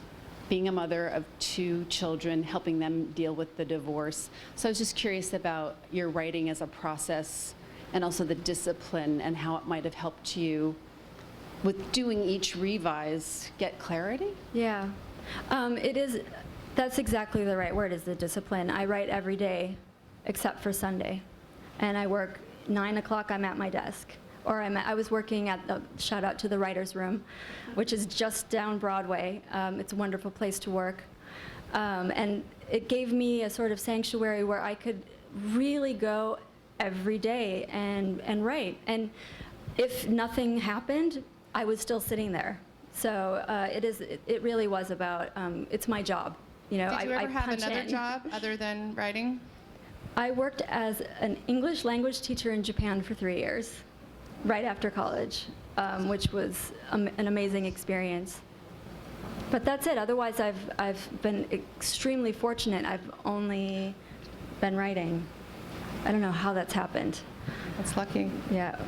being a mother of 2 children, helping them deal with the divorce. So I was just curious about your writing as a process and also the discipline and how it might have helped you with doing each revise get clarity? Yeah. That's exactly the right word, is the discipline. I write every day except for Sunday. And I work 9 o'clock, I'm at my desk. Or I was working at the, shout out to the writer's room, which is just down Broadway. It's a wonderful place to work. And it gave me a sort of sanctuary where I could really go every day and write. And if nothing happened, I was still sitting there. So it really was about, it's my job. You know, Did you ever have punch another in. job other than writing? I worked as an English language teacher in Japan for 3 years, right after college, which was an amazing experience. But that's it. Otherwise, I've been extremely fortunate. I've only been writing. I don't know how that's happened. That's lucky. Yeah.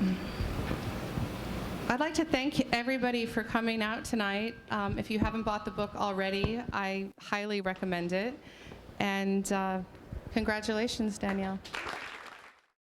I'd like to thank everybody for coming out tonight. If you haven't bought the book already, I highly recommend it. And congratulations, Danielle.